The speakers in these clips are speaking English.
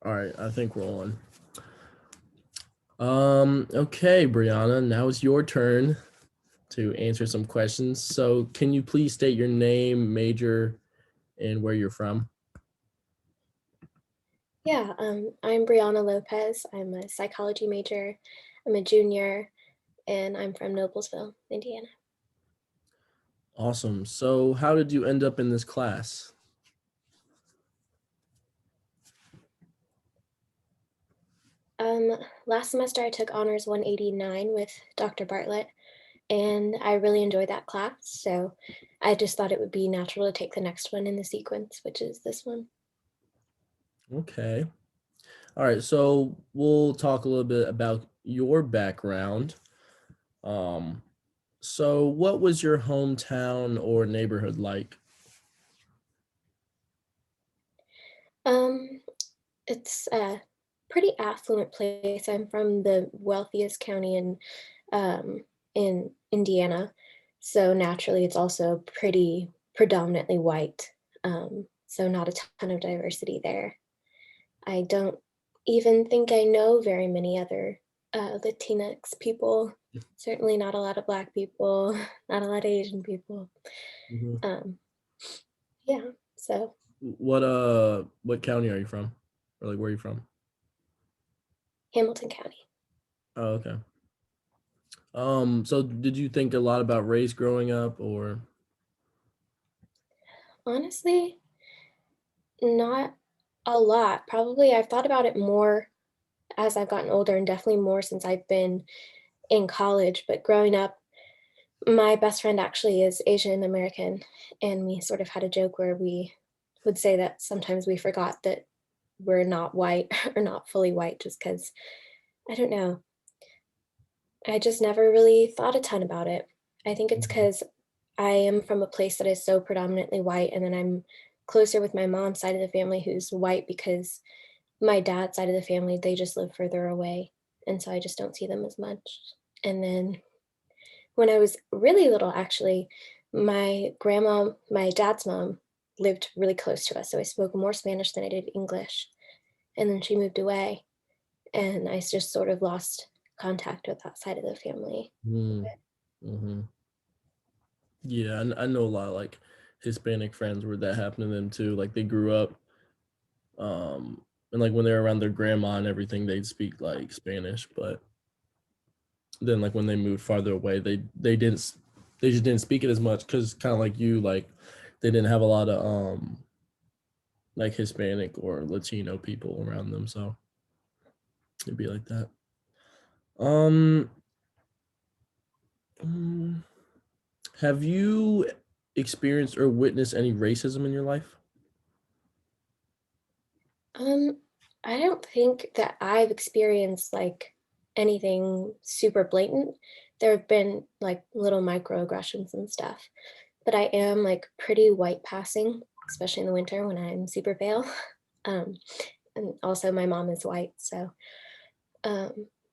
All right, I think we're on. Okay, Brianna, now it's your turn to answer some questions. So can you please state your name, major, and where you're from? Yeah, I'm Brianna Lopez. I'm a psychology major. I'm a junior, and I'm from Noblesville, Indiana. Awesome. So how did you end up in this class? Last semester I took honors 189 with Dr. Bartlett, and I really enjoyed that class. So I just thought it would be natural to take the next one in the sequence, which is this one. Okay. All right, so we'll talk a little bit about your background. Um, so what was your hometown or neighborhood like? Um, it's a pretty affluent place. I'm from the wealthiest county in Indiana, so naturally it's also pretty predominantly white. So not a ton of diversity there. I don't even think I know very many other Latinx people. Certainly not a lot of Black people, not a lot of Asian people. Mhm. Um, yeah, so What county are you from? Or like where are you from? Hamilton County. Oh, okay. So did you think a lot about race growing up or Honestly, not a lot. Probably I've thought about it more as I've gotten older and definitely more since I've been in college. But growing up, my best friend actually is Asian American, and we sort of had a joke where we would say that sometimes we forgot that we're not white or not fully white just because I don't know. I just never really thought a ton about it. I think it's Mhm. because I am from a place that is so predominantly white, and then I'm closer with my mom's side of the family who's white because my dad's side of the family, they just live further away. And so I just don't see them as much. And then when I was really little, actually, my grandma, my dad's mom, lived really close to us. So I spoke more Spanish than I did English. And then she moved away, and I just sort of lost contact with that side of the family. Mm, mhm. Yeah, I know a lot of like Hispanic friends where that happened to them too. Like they grew up, and like when they're around their grandma and everything, they'd speak like Spanish, but then like when they moved farther away, they just didn't speak it as much because kind of like you, like they didn't have a lot of like Hispanic or Latino people around them, so it'd be like that. Um, mm, have you experienced or witnessed any racism in your life? Um, I don't think that I've experienced like anything super blatant. There have been like little microaggressions and stuff, but I am like pretty white passing, especially in the winter when I'm super pale. Um, and also my mom is white, so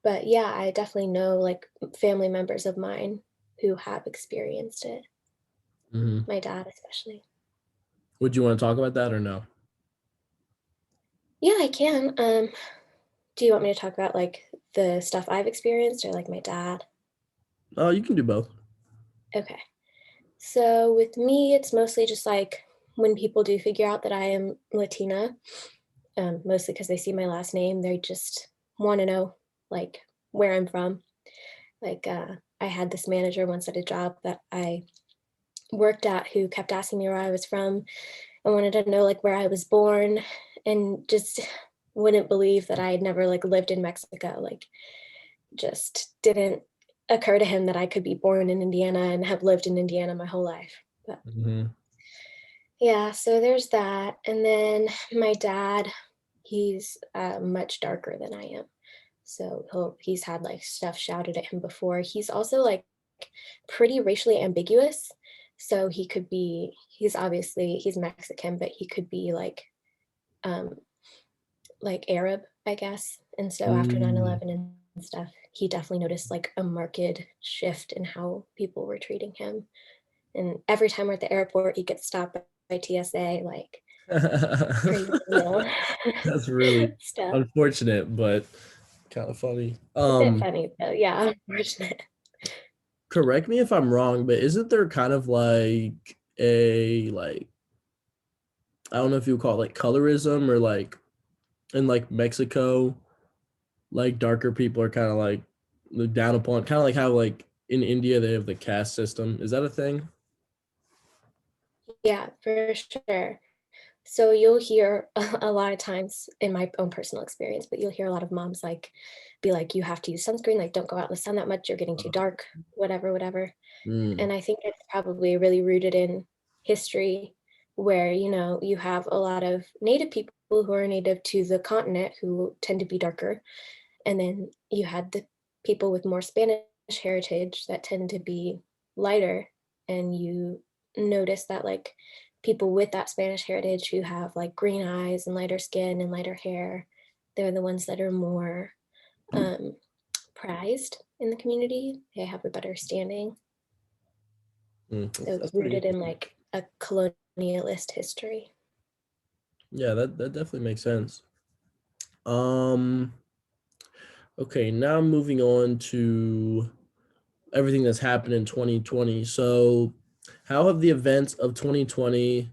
but yeah, I definitely know like family members of mine who have experienced it. Hmm. My dad especially. Would you want to talk about that or no? Yeah, I can. Do you want me to talk about like the stuff I've experienced or like my dad? Oh, you can do both. Okay. So with me, it's mostly just like when people do figure out that I am Latina, mostly because they see my last name, they just want to know like where I'm from. Like I had this manager once at a job that I worked at who kept asking me where I was from and wanted to know like where I was born and just wouldn't believe that I had never like lived in Mexico. Like just didn't occur to him that I could be born in Indiana and have lived in Indiana my whole life. But Hmm. yeah, so there's that. And then my dad, he's much darker than I am. So he's had like stuff shouted at him before. He's also like pretty racially ambiguous. So he's obviously, he's Mexican, but he could be um, like Arab, I guess. And so after 9/11 and stuff, he definitely noticed like a marked shift in how people were treating him. And every time we're at the airport, he gets stopped by TSA. Like crazy, you know, That's really stuff. unfortunate, but kind of funny. A bit funny, though. Yeah, unfortunate. Correct me if I'm wrong, but isn't there kind of like a like I don't know if you would call it like colorism or like in like Mexico, like darker people are kind of like looked down upon, kind of like how like in India they have the caste system. Is that a thing? Yeah, for sure. So you'll hear a lot of times in my own personal experience, but you'll hear a lot of moms like be like, you have to use sunscreen, like don't go out in the sun that much, you're getting too dark, whatever, whatever. Mm, And I think it's probably really rooted in history where, you know, you have a lot of native people who are native to the continent who tend to be darker. And then you had the people with more Spanish heritage that tend to be lighter. And you notice that like people with that Spanish heritage who have like green eyes and lighter skin and lighter hair, they're the ones that are more um, prized in the community. They have a better standing. So it's that's pretty rooted in interesting. like a colonialist history. Yeah, that definitely makes sense. Um, okay, now moving on to everything that's happened in 2020. So, how have the events of 2020,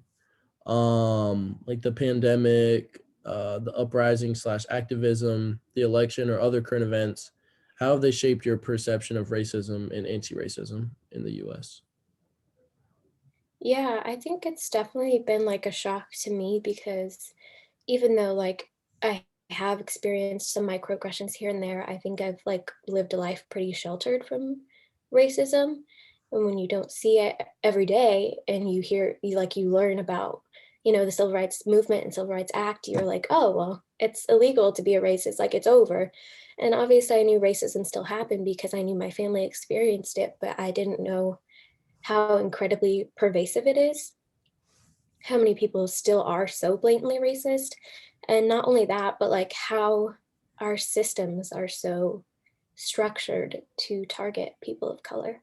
like the pandemic, the uprising slash activism, the election, or other current events, how have they shaped your perception of racism and anti-racism in the U.S.? Yeah, I think it's definitely been like a shock to me because even though like I have experienced some microaggressions here and there, I think I've like lived a life pretty sheltered from racism. And when you don't see it every day and you hear you like you learn about, you know, the Civil Rights Movement and Civil Rights Act, you're like, oh well, it's illegal to be a racist, like it's over. And obviously I knew racism still happened because I knew my family experienced it, but I didn't know how incredibly pervasive it is, how many people still are so blatantly racist. And not only that, but like how our systems are so structured to target people of color.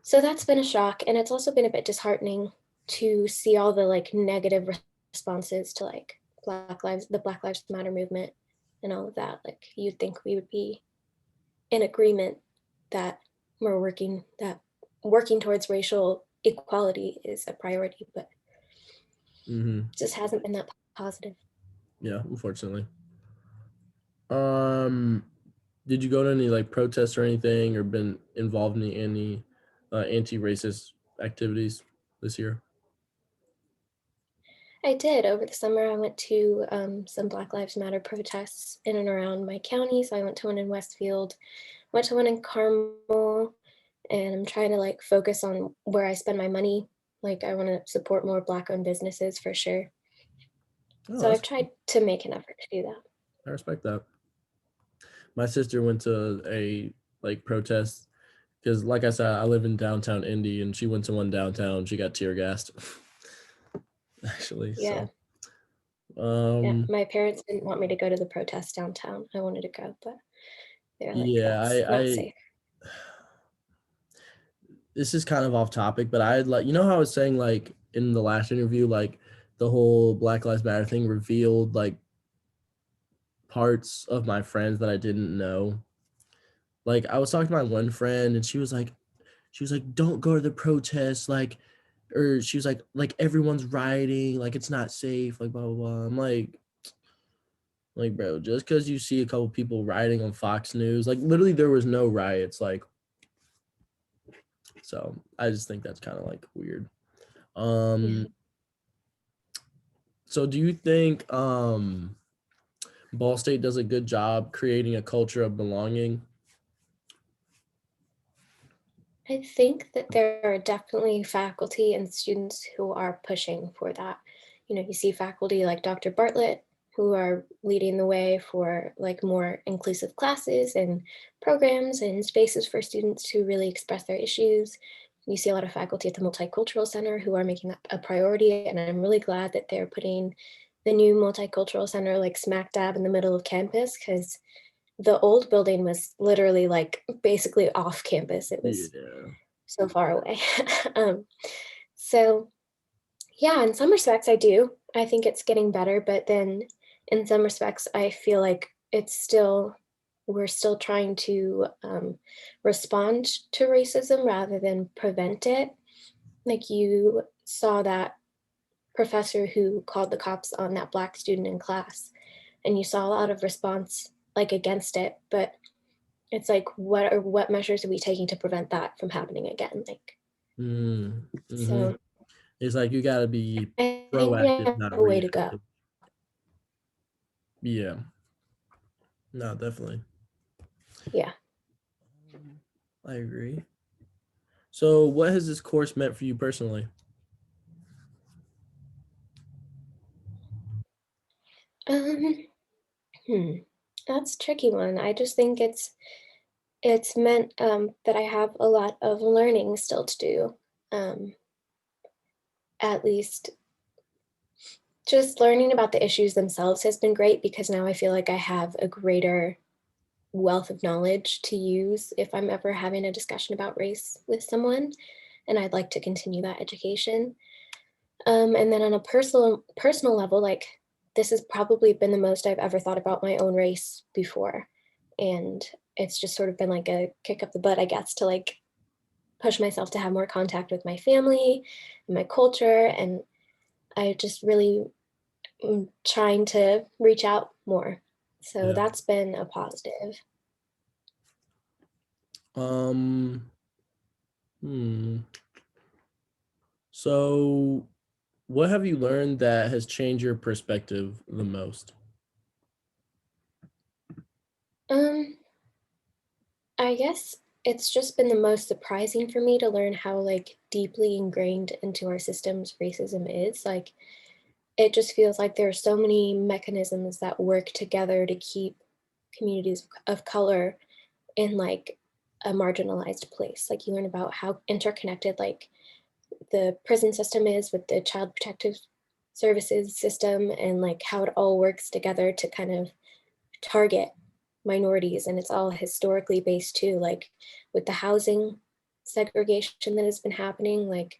So that's been a shock. And it's also been a bit disheartening to see all the like negative responses to like the Black Lives Matter movement and all of that. Like you'd think we would be in agreement that that working towards racial equality is a priority, but Mm-hmm. it just hasn't been that positive. Yeah, unfortunately. Um, did you go to any like protests or anything, or been involved in any anti-racist activities this year? I did. Over the summer, I went to some Black Lives Matter protests in and around my county. So I went to one in Westfield, went to one in Carmel, and I'm trying to like focus on where I spend my money. Like I want to support more Black owned businesses for sure. Oh, So that's I've tried to make an effort to do that. I respect that. My sister went to a like protest because, like I said, I live in downtown Indy, and she went to one downtown. She got tear gassed, actually. Yeah. So, Yeah. um, My parents didn't want me to go to the protest downtown. I wanted to go, but they're like, yeah, that's not I safe. this is kind of off topic, but I like how I was saying like in the last interview, like the whole Black Lives Matter thing revealed like parts of my friends that I didn't know. Like I was talking to my one friend, and she was like, "Don't go to the protests," or she was like everyone's rioting, like it's not safe, like blah blah blah. I'm like bro, just because you see a couple people rioting on Fox News, like literally there was no riots, like so I just think that's kind of like weird. Yeah. Um, so do you think Ball State does a good job creating a culture of belonging? I think that there are definitely faculty and students who are pushing for that. You know, you see faculty like Dr. Bartlett who are leading the way for like more inclusive classes and programs and spaces for students to really express their issues. You see a lot of faculty at the Multicultural Center who are making that a priority, and I'm really glad that they're putting the new Multicultural Center like smack dab in the middle of campus because the old building was literally like basically off campus. It was Yeah. so far away. um, so yeah, in some respects I do. I think it's getting better, but then in some respects, I feel like we're still trying to respond to racism rather than prevent it. Like you saw that professor who called the cops on that Black student in class, and you saw a lot of response like against it, but it's like, what measures are we taking to prevent that from happening again? Like, Mm-hmm. so It's like you got to be I think we proactive, have not a way to go. reactive. Yeah, no, definitely. Yeah. I agree. So, what has this course meant for you personally? Um, hmm. That's a tricky one. I just think it's meant that I have a lot of learning still to do. Um, at least just learning about the issues themselves has been great because now I feel like I have a greater wealth of knowledge to use if I'm ever having a discussion about race with someone, and I'd like to continue that education. And then on a personal level, like this has probably been the most I've ever thought about my own race before, and it's just sort of been like a kick up the butt, I guess, to like push myself to have more contact with my family and my culture, and I just really trying to reach out more. So Yeah. that's been a positive. Um. Hmm. So, what have you learned that has changed your perspective the most? Um, I guess it's just been the most surprising for me to learn how like deeply ingrained into our systems racism is. Like it just feels like there are so many mechanisms that work together to keep communities of color in like a marginalized place. Like you learn about how interconnected like the prison system is with the child protective services system and like how it all works together to kind of target minorities, and it's all historically based too, like with the housing segregation that has been happening, like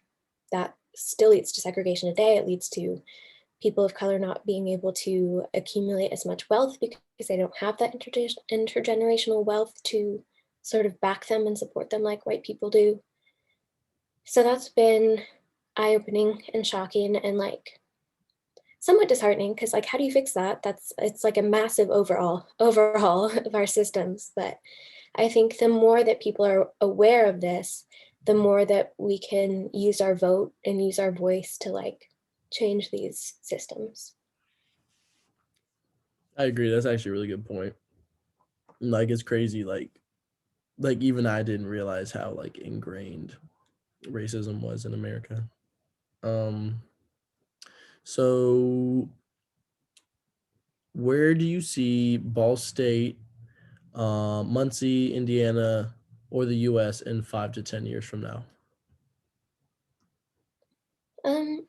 that still leads to segregation today. It leads to people of color not being able to accumulate as much wealth because they don't have that intergenerational wealth to sort of back them and support them like white people do. So that's been eye-opening and shocking and like somewhat disheartening because like how do you fix that? It's like a massive overhaul of our systems. But I think the more that people are aware of this, the more that we can use our vote and use our voice to like change these systems. I agree. That's actually a really good point. Like it's crazy. Like even I didn't realize how like ingrained racism was in America. Um. So, where do you see Ball State, Muncie, Indiana, or the U.S. in 5 to 10 years from now? um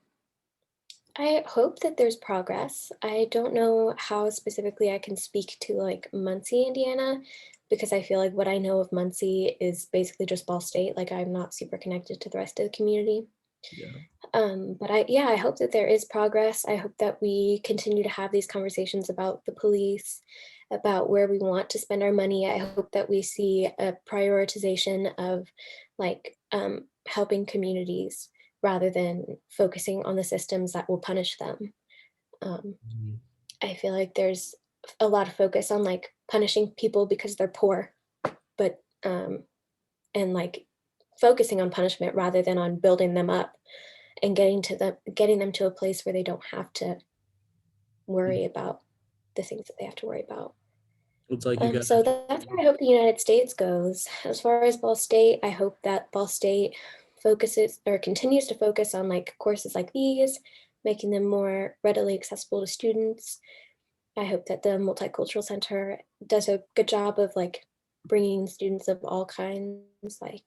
I hope that there's progress. I don't know how specifically I can speak to like Muncie, Indiana, because I feel like what I know of Muncie is basically just Ball State. Like I'm not super connected to the rest of the community. Yeah. But I hope that there is progress. I hope that we continue to have these conversations about the police, about where we want to spend our money. I hope that we see a prioritization of like helping communities rather than focusing on the systems that will punish them. Um, Mhm. I feel like there's a lot of focus on like punishing people because they're poor, but and like focusing on punishment rather than on building them up and getting them to a place where they don't have to worry about the things that they have to worry about. It's like you got So that's where I hope the United States goes. As far as Ball State, I hope that Ball State focuses or continues to focus on like courses like these, making them more readily accessible to students. I hope that the Multicultural Center does a good job of like bringing students of all kinds, like,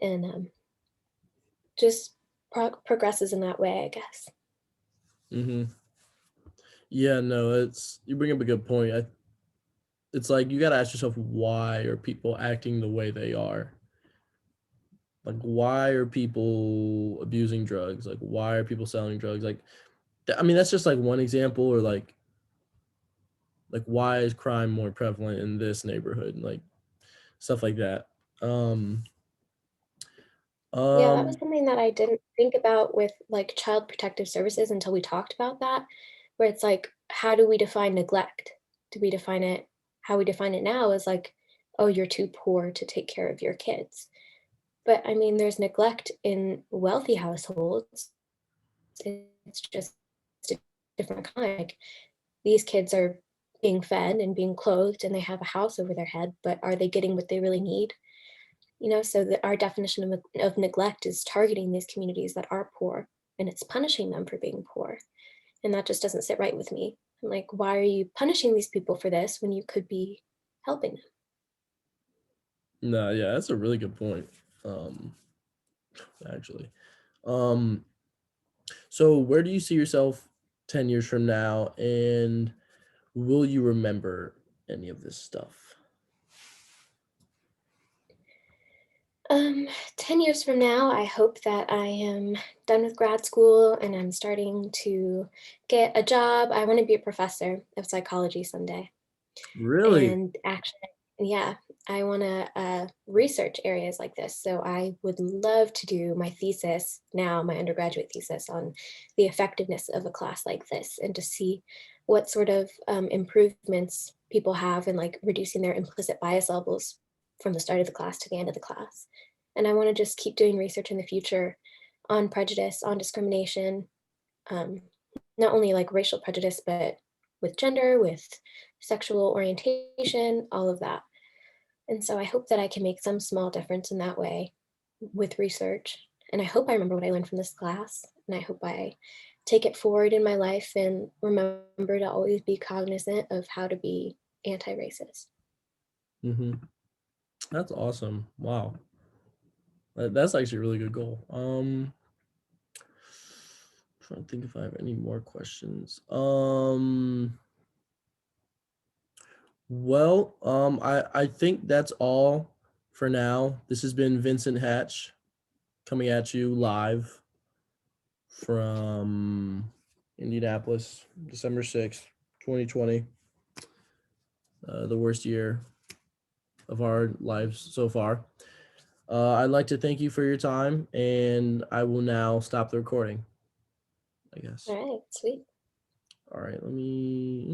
and just progresses in that way, I guess. hmm Yeah, no, it's you bring up a good point. It's like you got to ask yourself, why are people acting the way they are? Like, why are people abusing drugs? Like, why are people selling drugs? Like, I mean, that's just like one example, or like why is crime more prevalent in this neighborhood, like stuff like that. Um, Yeah, that was um, something that I didn't think about with like child protective services until we talked about that, where it's like, how do we define neglect? Do we define it how we define it now is like, oh, you're too poor to take care of your kids. But I mean, there's neglect in wealthy households. It's just a different kind. Like, these kids are being fed and being clothed and they have a house over their head, but are they getting what they really need? So that our definition of neglect is targeting these communities that are poor and it's punishing them for being poor. And that just doesn't sit right with me. I'm like, why are you punishing these people for this when you could be helping them? no, yeah, that's a really good point. Um, actually. Um, so where do you see yourself 10 years from now, and will you remember any of this stuff? 10 years from now, I hope that I am done with grad school and I'm starting to get a job. I want to be a professor of psychology someday. Really? And actually, yeah, I want to research areas like this. So I would love to do my thesis now, my undergraduate thesis on the effectiveness of a class like this, and to see what sort of improvements people have in like reducing their implicit bias levels from the start of the class to the end of the class. And I want to just keep doing research in the future on prejudice, on discrimination, um, not only like racial prejudice, but with gender, with sexual orientation, all of that. And so I hope that I can make some small difference in that way with research. And I hope I remember what I learned from this class. And I hope I take it forward in my life and remember to always be cognizant of how to be anti racist. Hmm. That's awesome. Wow. That's actually a really good goal. Trying to think if I have any more questions. Well, I think that's all for now. This has been Vincent Hatch coming at you live from Indianapolis, December 6th, 2020. The worst year of our lives so far. I'd like to thank you for your time, and I will now stop the recording, I guess. All right, sweet. All right, let me.